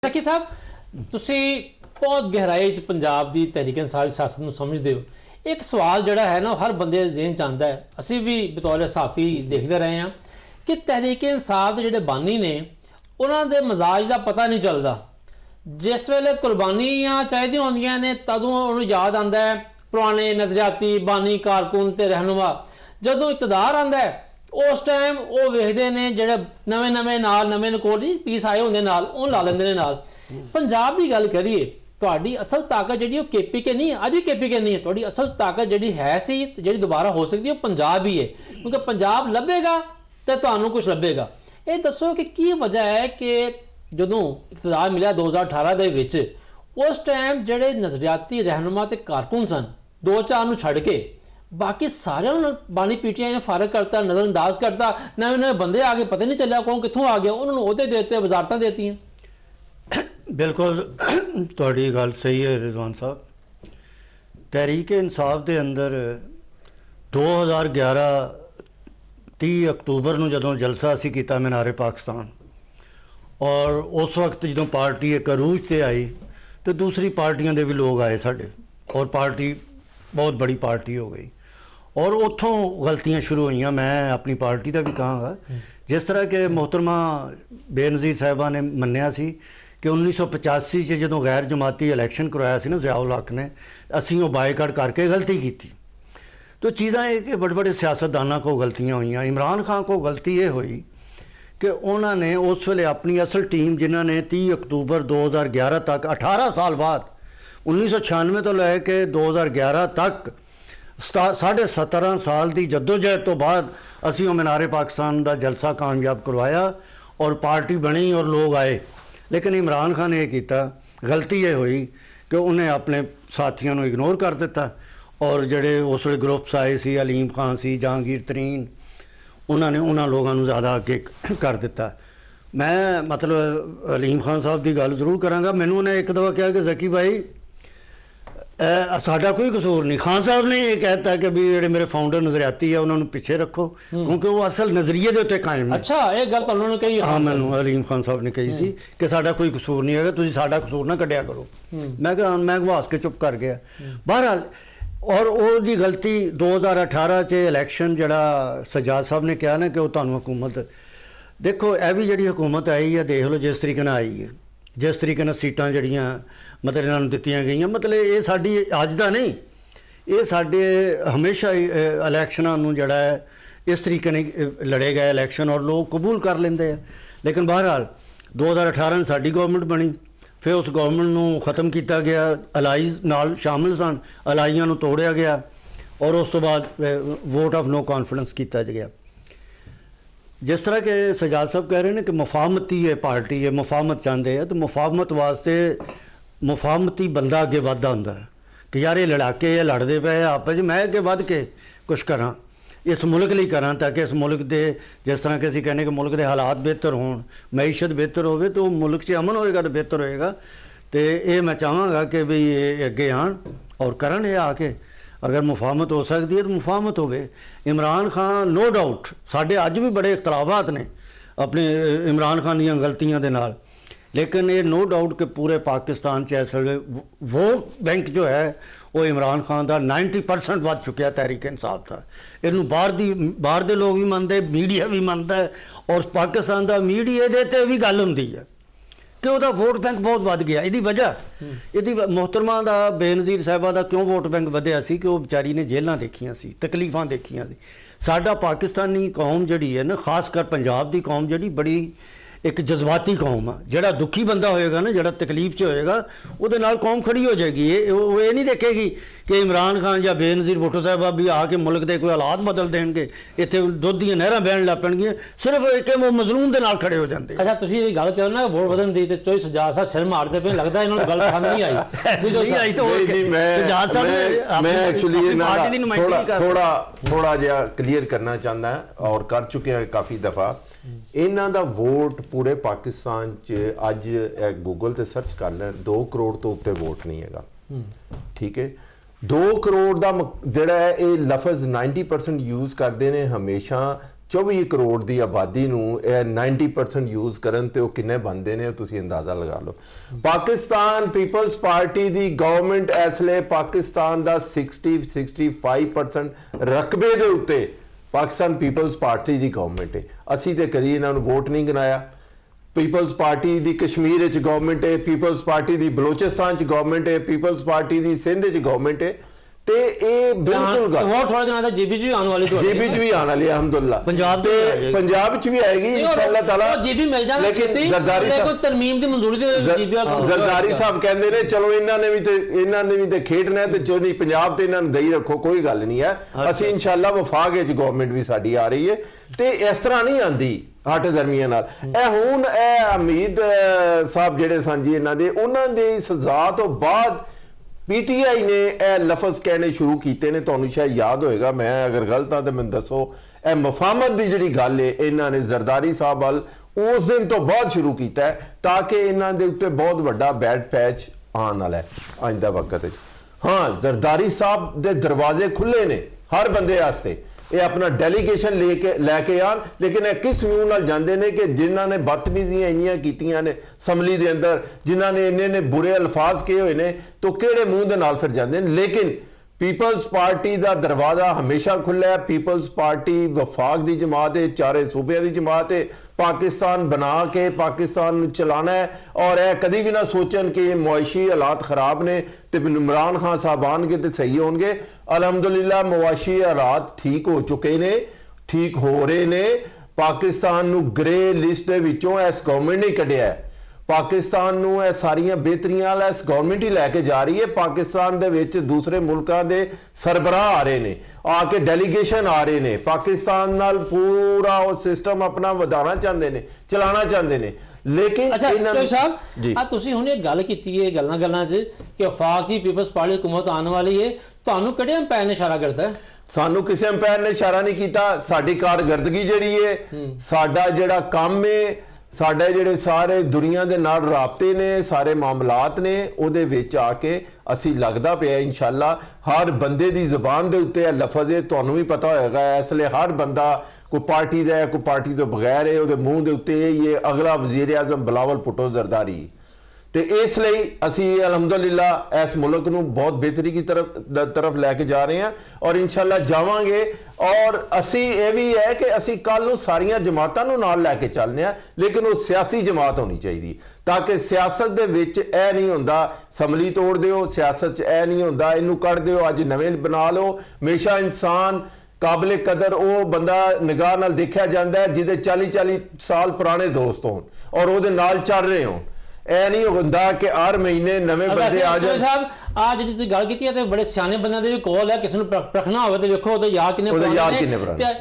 ਸਕੀ ਸਾਹਿਬ, ਤੁਸੀਂ ਬਹੁਤ ਗਹਿਰਾਈ 'ਚ ਪੰਜਾਬ ਦੀ ਤਹਿਰੀਕ-ਏ-ਇਨਸਾਫ ਸਿਆਸਤ ਨੂੰ ਸਮਝਦੇ ਹੋ। ਇੱਕ ਸਵਾਲ ਜਿਹੜਾ ਹੈ ਨਾ ਹਰ ਬੰਦੇ ਦੇ ਜ਼ਿਹਨ 'ਚ ਆਉਂਦਾ ਹੈ, ਅਸੀਂ ਵੀ ਬਤੌਰ ਸਾਫੀ ਦੇਖਦੇ ਰਹੇ ਹਾਂ ਕਿ ਤਹਿਰੀਕ-ਏ-ਇਨਸਾਫ ਦੇ ਜਿਹੜੇ ਬਾਨੀ ਨੇ ਉਹਨਾਂ ਦੇ ਮਜ਼ਾਜ ਦਾ ਪਤਾ ਨਹੀਂ ਚੱਲਦਾ। ਜਿਸ ਵੇਲੇ ਕੁਰਬਾਨੀਆਂ ਚਾਹੀਦੀਆਂ ਹੁੰਦੀਆਂ ਨੇ ਤਦੋਂ ਉਹਨੂੰ ਯਾਦ ਆਉਂਦਾ ਹੈ ਪੁਰਾਣੇ ਨਜ਼ਰਿਆਤੀ ਬਾਨੀ ਕਾਰਕੁਨ ਤੇ ਰਹਿਨੁਮਾ। ਜਦੋਂ ਇਕਤਦਾਰ ਆਉਂਦਾ ਹੈ ਉਸ ਟਾਈਮ ਉਹ ਵੇਖਦੇ ਨੇ ਜਿਹੜੇ ਨਵੇਂ ਨਾਲ ਨਵੇਂ ਨਕੋੜ ਪੀਸ ਆਏ ਹੁੰਦੇ ਨਾਲ ਉਹ ਲਾ ਲੈਂਦੇ ਨੇ ਨਾਲ। ਪੰਜਾਬ ਦੀ ਗੱਲ ਕਰੀਏ, ਤੁਹਾਡੀ ਅਸਲ ਤਾਕਤ ਜਿਹੜੀ ਉਹ KPK ਨਹੀਂ, ਅੱਜ ਵੀ KPK ਨਹੀਂ ਹੈ। ਤੁਹਾਡੀ ਅਸਲ ਤਾਕਤ ਜਿਹੜੀ ਹੈ ਸੀ ਜਿਹੜੀ ਦੁਬਾਰਾ ਹੋ ਸਕਦੀ ਉਹ ਪੰਜਾਬ ਹੀ ਹੈ, ਕਿਉਂਕਿ ਪੰਜਾਬ ਲੱਭੇਗਾ ਤੇ ਤੁਹਾਨੂੰ ਕੁਝ ਲੱਭੇਗਾ। ਇਹ ਦੱਸੋ ਕਿ ਕੀ ਵਜ੍ਹਾ ਹੈ ਕਿ ਜਦੋਂ ਇਕਤਦਾਰ ਮਿਲਿਆ 2018 ਦੇ ਵਿੱਚ ਉਸ ਟਾਈਮ ਜਿਹੜੇ ਨਜ਼ਰਿਆਤੀ ਰਹਿਨੁਮਾ ਤੇ ਕਾਰਕੁਨ ਸਨ 2-4 ਨੂੰ ਛੱਡ ਕੇ ਬਾਕੀ ਸਾਰਿਆਂ ਨੂੰ ਬਾਣੀ PTI ਨੇ ਫਾਰਗ ਕਰਤਾ, ਨਜ਼ਰਅੰਦਾਜ਼ ਕਰਤਾ। ਨਵੇਂ ਬੰਦੇ ਆ ਗਏ, ਪਤਾ ਨਹੀਂ ਚੱਲਿਆ ਕੌਣ ਕਿੱਥੋਂ ਆ ਗਿਆ, ਉਹਨਾਂ ਨੂੰ ਅਹੁਦੇ ਦੇ ਦਿੱਤੇ, ਵਜ਼ਾਰਤਾਂ ਦੇ ਦਿੱਤੀਆਂ। ਬਿਲਕੁਲ ਤੁਹਾਡੀ ਗੱਲ ਸਹੀ ਹੈ ਰਿਜ਼ਵਾਨ ਸਾਹਿਬ। ਤਹਿਰੀਕ-ਏ-ਇਨਸਾਫ ਦੇ ਅੰਦਰ 2011 30 ਅਕਤੂਬਰ ਨੂੰ ਜਦੋਂ ਜਲਸਾ ਅਸੀਂ ਕੀਤਾ ਮੀਨਾਰੇ ਪਾਕਿਸਤਾਨ, ਔਰ ਉਸ ਵਕਤ ਜਦੋਂ ਪਾਰਟੀ ਇੱਕ ਅਰੂਜ 'ਤੇ ਆਈ ਤੇ ਦੂਸਰੀ ਪਾਰਟੀਆਂ ਦੇ ਵੀ ਲੋਕ ਆਏ ਸਾਡੇ, ਔਰ ਪਾਰਟੀ ਬਹੁਤ ਬੜੀ ਪਾਰਟੀ ਹੋ ਗਈ ਔਰ ਉੱਥੋਂ ਗਲਤੀਆਂ ਸ਼ੁਰੂ ਹੋਈਆਂ। ਮੈਂ ਆਪਣੀ ਪਾਰਟੀ ਦਾ ਵੀ ਕਹਾਂਗਾ, ਜਿਸ ਤਰ੍ਹਾਂ ਕਿ ਮੁਹਤਰਮਾ ਬੇਨਜ਼ੀਰ ਸਾਹਿਬਾ ਨੇ ਮੰਨਿਆ ਸੀ ਕਿ 1985 'ਚ ਜਦੋਂ ਗੈਰ ਜਮਾਤੀ ਇਲੈਕਸ਼ਨ ਕਰਵਾਇਆ ਸੀ ਨਾ ਜ਼ਿਆਉਲ ਹੱਕ ਨੇ, ਅਸੀਂ ਉਹ ਬਾਈਕਾਟ ਕਰਕੇ ਗਲਤੀ ਕੀਤੀ। तो चीज़ा ये कि बड़े बड़े सियासतदाना को गलतियाँ हुई। इमरान खान को गलती ये हुई कि उन्होंने उस वेले अपनी असल टीम जिन्होंने 30 अक्तूबर 2011 तक 18 साल बाद 1996 तो लैके 2011 तक 17.5 साल की जद्दोजहद तो बाद असी वो मीनारे पाकिस्तान का जलसा कामयाब करवाया और पार्टी बनी और लोग आए। लेकिन इमरान खान ने किया गलती ये हुई कि उन्हें अपने साथियों को इग्नोर कर दिता और जड़े उस वे ग्रुप्स आए सी अलीम खान सी जहांगीर तरीन उन्होंने उन्होंने लोगों को ज़्यादा अगे कर दिता। मैं मतलब अलीम खान साहब की गल जरूर कराँगा। मैनू उन्हें एक दफ़ा कहा कि जकी भाई साडा कोई कसूर नहीं। खान साहब ने यह कहता कि भी जो मेरे फाउंडर नजरियाती है उन्होंने पिछे रखो क्योंकि वो असल नज़रिए के उत्ते कायम है। अच्छा ये गल तो उन्होंने कही? हाँ मैनू अलीम खान साहब ने कही सी कि साडा कोई कसूर नहीं है, तुसीं साडा कसूर ना कढ़िया करो। मैं कहा मैं घवास के चुप कर गया। बहरहाल और वो गलती 2018 च इलैक्शन जड़ा सजाद साहब ने कहा ना कि वो तुहानूं हुकूमत देखो यह भी जी हुकूमत आई है, देख लो जिस तरीके आई है, जिस तरीके सीटां जड़ियाँ मतलब इन्होंने दित्तियां गई, मतलब ये साडी अज दा नहीं, ये साडे हमेशा इलैक्शनां नूं जड़ा है इस तरीके ने लड़े गए इलैक्शन और लोग कबूल कर लेंदे हैं। लेकिन बहरहाल 2018 साडी गवर्नमेंट बनी, फिर उस गवर्नमेंट नूं ख़त्म किया गया, अलाइज नाल शामिल सन, अलाइयां नूं तोड़िया गया और उस तो बाद वोट ऑफ नो कॉन्फिडेंस किया गया। जिस तरह के सजाद साहब कह रहे हैं कि मुफाहमती है पार्टी है, मुफाहमत चाहते हैं, तो मुफाहमत वास्ते मुफाहमती बंदा अगे वधदा हुंदा है कि यार ये लड़ाके ये लड़ते पे आपस में, मैं अगे वध के कुछ करा इस मुल्क लिए करा ताकि इस मुल्क के जिस तरह के असीं कहने कि मुल्क के हालात बेहतर होण, मैशत बेहतर होवे तो मुल्क से अमन होएगा तो बेहतर होएगा। तो ये मैं चाहांगा कि भी ये अगे आन और करन ये आके अगर मुफाहमत हो सकती है तो मुफाहमत होवे। इमरान खान नो डाउट साढ़े अज भी बड़े इख्तलाफात ने अपने इमरान खान दीयां गलतियां दे नाल, लेकिन ये नो डाउट कि पूरे पाकिस्तान च इस वेले वोट बैंक जो है वो इमरान खान का 90% वध चुकिया तहरीक-ए-इनसाफ का। इनू बाहर दे लोग भी मानते, मीडिया भी मानता है और पाकिस्तान का मीडिया दे ते भी गल हुंदी है कि वह वोट बैंक बहुत वध गया। यदी वजह यदी मोहतरमा का बेनज़ीर साहिबा का क्यों वोट बैंक वधिया सी कि वह बेचारी ने जेलां देखियां सी, तकलीफां देखियां सी। साडा पाकिस्तानी कौम जिहड़ी है ना, खासकर पंजाब की कौम जिहड़ी बड़ी एक जज्बाती कौम है। जिहड़ा दुखी बंदा होएगा ना, जिहड़ा तकलीफ च होएगा उहदे नाल कौम खड़ी हो जाएगी। ये नहीं देखेगी कि इमरान खान या बेनज़ीर भुट्टो साहब भी आके मुल्क के कोई हालात बदल देंगे, इत्थे दुध दी नहरां बहन लग पैणगीਆਂ, सिर्फ एक वो मजलूम दे नाल खड़े हो जाते। अच्छा तुसीं ये गल करो ना वोट बदलण दी ते चोई सजाद साहब सिर मारते पे, लगदा इन्हां नूं गल पसंद नहीं आई। नहीं आई तो सजाद साहब मैं एक्चुअली थोड़ा जिहा क्लीयर करना चाहता और कर चुके हैं काफ़ी दफ़ा। इन्हां दा वोट पूरे पाकिस्तान च अज गूगल ते सर्च कर लें 2 करोड़ तो उत्ते वोट नहीं हैगा। ठीक है, 2 करोड़ का जिहड़ा है ये लफज 90% यूज़ करते हैं हमेशा 24 ਕਰੋੜ ਦੀ ਆਬਾਦੀ ਨੂੰ ਇਹ 90% ਯੂਜ਼ ਕਰਨ ਤੇ ਉਹ ਕਿੰਨੇ ਬਣਦੇ ਨੇ ਤੁਸੀਂ ਅੰਦਾਜ਼ਾ ਲਗਾ ਲਓ। ਪਾਕਿਸਤਾਨ ਪੀਪਲਸ ਪਾਰਟੀ ਦੀ ਗਵਰਨਮੈਂਟ ਇਸ ਲਈ ਪਾਕਿਸਤਾਨ ਦਾ 65% ਰਕਬੇ ਦੇ ਉੱਤੇ ਪਾਕਿਸਤਾਨ ਪੀਪਲਸ ਪਾਰਟੀ ਦੀ ਗਵਰਨਮੈਂਟ ਹੈ। ਅਸੀਂ ਤੇ ਕਦੀ ਇਹਨਾਂ ਨੂੰ ਵੋਟ ਨਹੀਂ ਗਿਣਾਇਆ। ਪੀਪਲਸ ਪਾਰਟੀ ਦੀ ਕਸ਼ਮੀਰ ਵਿੱਚ ਗਵਰਨਮੈਂਟ ਹੈ, ਪੀਪਲਸ ਪਾਰਟੀ ਦੀ ਬਲੋਚਿਸਤਾਨ 'ਚ ਗਵਰਨਮੈਂਟ ਹੈ, ਪੀਪਲਸ ਪਾਰਟੀ ਦੀ ਸਿੰਧ 'ਚ ਗਵਰਨਮੈਂਟ ਹੈ ਤੇ ਇਹ ਬਿਲਕੁਲ ਗੱਲ ਹੋਰ ਥੋੜਾ ਦਿਨਾਂ ਦਾ ਜੀਬੀ ਚ ਵੀ ਆਉਣ ਵਾਲੀ ਤੁਹਾਡੀ ਜੀਬੀ 'ਚ ਵੀ ਆਉਣ ਵਾਲੀ ਅਲਹਮਦੁਲਿਲਾ ਪੰਜਾਬ 'ਚ ਵੀ ਆ ਜਾਏਗੀ। ਪੰਜਾਬ 'ਚ ਵੀ ਆਏਗੀ ਇਨਸ਼ਾਅੱਲਾ ਤਾਲਾ। ਜੀਬੀ ਮਿਲ ਜਾਣਾ ਛੇਤੀ ਜ਼ਰਦਾਰੀ ਕੋਈ ਸਾਹਿਬ ਤਰਮੀਮ ਦੀ ਮਨਜ਼ੂਰੀ ਦੇ ਜੀਬੀ ਜ਼ਰਦਾਰੀ ਸਾਹਿਬ ਕਹਿੰਦੇ ਨੇ ਚਲੋ ਇਹਨਾਂ ਨੇ ਵੀ ਤੇ ਖੇਡਣਾ ਤੇ ਜੋ ਨਹੀਂ ਪੰਜਾਬ ਤੇ ਇਹਨਾਂ ਨੂੰ ਦਈ ਰੱਖੋ, ਕੋਈ ਗੱਲ ਨਹੀਂ ਹੈ। ਅਸੀਂ ਇਨਸ਼ਾਅੱਲਾ ਵਫਾਕ ਵਿੱਚ ਗਵਰਨਮੈਂਟ ਵੀ ਸਾਡੀ ਆ ਰਹੀ ਹੈ ਤੇ ਇਸ ਤਰ੍ਹਾਂ ਨਹੀਂ ਆਂਦੀ ਹੱਟ ਦਰਮੀਆਂ ਨਾਲ। ਇਹ ਹੁਣ ਇਹ ਹਮੀਦ ਸਾਹਿਬ ਜਿਹੜੇ ਸਨ ਜੀ ਇਹਨਾਂ ਦੇ ਉਹਨਾਂ ਦੀ ਸਜ਼ਾ ਤੋਂ ਬਾਅਦ ਪੀਟੀਆਈ ਨੇ ਇਹ ਲਫ਼ਜ਼ ਕਹਿਣੇ ਸ਼ੁਰੂ ਕੀਤੇ ਨੇ। ਤੁਹਾਨੂੰ ਸ਼ਾਇਦ ਯਾਦ ਹੋਏਗਾ, ਮੈਂ ਅਗਰ ਗਲਤ ਹਾਂ ਤਾਂ ਮੈਨੂੰ ਦੱਸੋ। ਇਹ ਮਫਾਹਮਤ ਦੀ ਜਿਹੜੀ ਗੱਲ ਹੈ ਇਹਨਾਂ ਨੇ ਜ਼ਰਦਾਰੀ ਸਾਹਿਬ ਵੱਲ ਉਸ ਦਿਨ ਤੋਂ ਬਾਅਦ ਸ਼ੁਰੂ ਕੀਤਾ ਹੈ ਤਾਂ ਕਿ ਇਹਨਾਂ ਦੇ ਉੱਤੇ ਬਹੁਤ ਵੱਡਾ ਬੈਡ ਪੈਚ ਆਉਣ ਵਾਲਾ ਹੈ ਆਇੰਦਾ ਵਕਤ ਵਿੱਚ। ਹਾਂ, ਜ਼ਰਦਾਰੀ ਸਾਹਿਬ ਦੇ ਦਰਵਾਜ਼ੇ ਖੁੱਲੇ ਨੇ ਹਰ ਬੰਦੇ ਵਾਸਤੇ। ਇਹ ਆਪਣਾ ਡੈਲੀਗੇਸ਼ਨ ਲੈ ਕੇ ਆਣ, ਲੇਕਿਨ ਇਹ ਕਿਸ ਮੂੰਹ ਨਾਲ ਜਾਂਦੇ ਨੇ ਕਿ ਜਿਨ੍ਹਾਂ ਨੇ ਬਦਤਮੀਜ਼ੀਆਂ ਇੰਨੀਆਂ ਕੀਤੀਆਂ ਨੇ ਅਸੈਂਬਲੀ ਦੇ ਅੰਦਰ, ਜਿਨ੍ਹਾਂ ਨੇ ਇੰਨੇ ਬੁਰੇ ਅਲਫਾਜ਼ ਕਹੇ ਹੋਏ ਨੇ, ਤਾਂ ਕਿਹੜੇ ਮੂੰਹ ਦੇ ਨਾਲ ਫਿਰ ਜਾਂਦੇ ਨੇ। ਲੇਕਿਨ ਪੀਪਲਸ ਪਾਰਟੀ ਦਾ ਦਰਵਾਜ਼ਾ ਹਮੇਸ਼ਾ ਖੁੱਲ੍ਹਾ ਹੈ। ਪੀਪਲਸ ਪਾਰਟੀ ਵਫਾਕ ਦੀ ਜਮਾਤ ਹੈ, ਚਾਰੇ ਸੂਬਿਆਂ ਦੀ ਜਮਾਤ ਹੈ। ਪਾਕਿਸਤਾਨ ਬਣਾ ਕੇ ਪਾਕਿਸਤਾਨ ਨੂੰ ਚਲਾਣਾ ਹੈ ਔਰ ਇਹ ਕਦੀ ਵੀ ਨਾ ਸੋਚਣ ਕਿ ਮੁਆਸ਼ੀ ਹਾਲਾਤ ਖਰਾਬ ਨੇ ਤੇ ਇਮਰਾਨ ਖਾਨ ਸਾਹਿਬ ਆਉਣਗੇ ਤੇ ਸਹੀ ਹੋਣਗੇ। ਅਲਹਮਦੁਲਿਲਾ ਮੁਆਸ਼ੀ ਹਾਲਾਤ ਠੀਕ ਹੋ ਚੁੱਕੇ ਨੇ, ਠੀਕ ਹੋ ਰਹੇ ਨੇ। ਪਾਕਿਸਤਾਨ ਨੂੰ ਗ੍ਰੇ ਲਿਸਟ ਦੇ ਵਿੱਚੋਂ ਇਸ ਗਵਰਨਮੈਂਟ ਨੇ ਕੱਢਿਆ ਹੈ। ਪਾਕਿਸਤਾਨ ਨੂੰ ਇਹ ਸਾਰੀਆਂ ਬਿਹਤਰੀਆਂ ਵਾਲਾ ਇਸ ਗਵਰਨਮੈਂਟ ਹੀ ਲੈ ਕੇ ਜਾ ਰਹੀ ਹੈ। ਪਾਕਿਸਤਾਨ ਦੇ ਵਿੱਚ ਦੂਸਰੇ ਮੁਲਕਾਂ ਦੇ ਸਰਬਰਾਹ ਆ ਰਹੇ ਨੇ, ਆ ਕੇ ਡੈਲੀਗੇਸ਼ਨ ਆ ਰਹੇ ਨੇ, ਪਾਕਿਸਤਾਨ ਨਾਲ ਪੂਰਾ ਉਹ ਸਿਸਟਮ ਆਪਣਾ ਵਧਾਉਣਾ ਚਾਹੁੰਦੇ ਨੇ, ਚਲਾਉਣਾ ਚਾਹੁੰਦੇ ਨੇ। ਲੇਕਿਨ ਅੱਛਾ ਚੋਈ ਸਾਹਿਬ ਜੀ ਆ ਤੁਸੀਂ ਹੁਣ ਇਹ ਗੱਲ ਕੀਤੀ ਹੈ ਗੱਲਾਂ 'ਚ ਕਿ ਵਫਾਕ ਦੀ ਪੀਪਲਸ ਪਾਰਟੀ ਹਕੂਮਤ ਆਉਣ ਵਾਲੀ ਹੈ, ਤੁਹਾਨੂੰ ਕਿਹੜੇ ਅੰਪਾਇਰ ਨੇ ਇਸ਼ਾਰਾ ਕਰਦਾ ਹੈ? ਸਾਨੂੰ ਕਿਸੇ ਅੰਪਾਇਰ ਨੇ ਇਸ਼ਾਰਾ ਨਹੀਂ ਕੀਤਾ। ਸਾਡੀ ਕਾਰਗਰਦਗੀ ਜਿਹੜੀ ਹੈ, ਸਾਡਾ ਜਿਹੜਾ ਕੰਮ ਹੈ, ਸਾਡੇ ਜਿਹੜੇ ਸਾਰੇ ਦੁਨੀਆ ਦੇ ਨਾਲ ਰਾਬਤੇ ਨੇ, ਸਾਰੇ ਮਾਮਲਾਤ ਨੇ, ਉਹਦੇ ਵਿੱਚ ਆ ਕੇ ਅਸੀਂ ਲੱਗਦਾ ਪਿਆ ਇਨਸ਼ਾਅੱਲਾ ਹਰ ਬੰਦੇ ਦੀ ਜ਼ੁਬਾਨ ਦੇ ਉੱਤੇ ਇਹ ਲਫ਼ਜ਼ ਹੈ। ਤੁਹਾਨੂੰ ਵੀ ਪਤਾ ਹੋਏਗਾ ਇਸ ਲਈ ਹਰ ਬੰਦਾ ਕੋਈ ਪਾਰਟੀ ਦਾ ਹੈ, ਕੋਈ ਪਾਰਟੀ ਤੋਂ ਬਗੈਰ ਹੈ, ਉਹਦੇ ਮੂੰਹ ਦੇ ਉੱਤੇ ਇਹ ਅਗਲਾ ਵਜ਼ੀਰ ਆਜ਼ਮ ਬਿਲਾਵਲ ਭੁੱਟੋ ਜ਼ਰਦਾਰੀ। ਤੇ ਇਸ ਲਈ ਅਸੀਂ ਅਲਹਮਦੁਲਿਲਾ ਇਸ ਮੁਲਕ ਨੂੰ ਬਹੁਤ ਬਿਹਤਰੀ ਦੀ ਤਰਫ ਲੈ ਕੇ ਜਾ ਰਹੇ ਹਾਂ ਔਰ ਇਨਸ਼ਾਅੱਲਾ ਜਾਵਾਂਗੇ। ਔਰ ਅਸੀਂ ਇਹ ਵੀ ਹੈ ਕਿ ਅਸੀਂ ਕੱਲ ਨੂੰ ਸਾਰੀਆਂ ਜਮਾਤਾਂ ਨੂੰ ਨਾਲ ਲੈ ਕੇ ਚੱਲਦੇ ਹਾਂ, ਲੇਕਿਨ ਉਹ ਸਿਆਸੀ ਜਮਾਤ ਹੋਣੀ ਚਾਹੀਦੀ ਤਾਂ ਕਿ ਸਿਆਸਤ ਦੇ ਵਿੱਚ ਇਹ ਨਹੀਂ ਹੁੰਦਾ ਅਸੈਂਬਲੀ ਤੋੜ ਦਿਓ, ਸਿਆਸਤ 'ਚ ਇਹ ਨਹੀਂ ਹੁੰਦਾ ਇਹਨੂੰ ਕੱਢ ਦਿਓ, ਅੱਜ ਨਵੇਂ ਬਣਾ ਲਓ। ਹਮੇਸ਼ਾ ਇਨਸਾਨ ਕਾਬਲੇ ਕਦਰ ਉਹ ਬੰਦਾ ਨਿਗਾਹ ਨਾਲ ਦੇਖਿਆ ਜਾਂਦਾ ਹੈ ਜਿਹਦੇ 40 ਸਾਲ ਪੁਰਾਣੇ ਦੋਸਤ ਹੋਣ ਔਰ ਉਹਦੇ ਨਾਲ ਚੱਲ ਰਹੇ ਹੋਣ। ਇਹ ਨਹੀਂ ਹੁੰਦਾ ਕਿ ਹਰ ਮਹੀਨੇ ਨਵੇਂ ਬੰਦੇ ਆ ਜਾਣ। ਸਾਹਿਬ ਆ ਜਿਹੜੀ ਤੁਸੀਂ ਗੱਲ ਕੀਤੀ ਹੈ ਤੇ ਬੜੇ ਸਿਆਣੇ ਬੰਦਿਆਂ ਦੇ ਵੀ ਕੋਲ ਹੈ, ਕਿਸੇ ਨੂੰ ਪਰਖਣਾ ਹੋਵੇ ਤੇ ਵੇਖੋ ਉਹਦੇ ਯਾਦ ਕਿੰਨੇ ਪੁਰਾਣੇ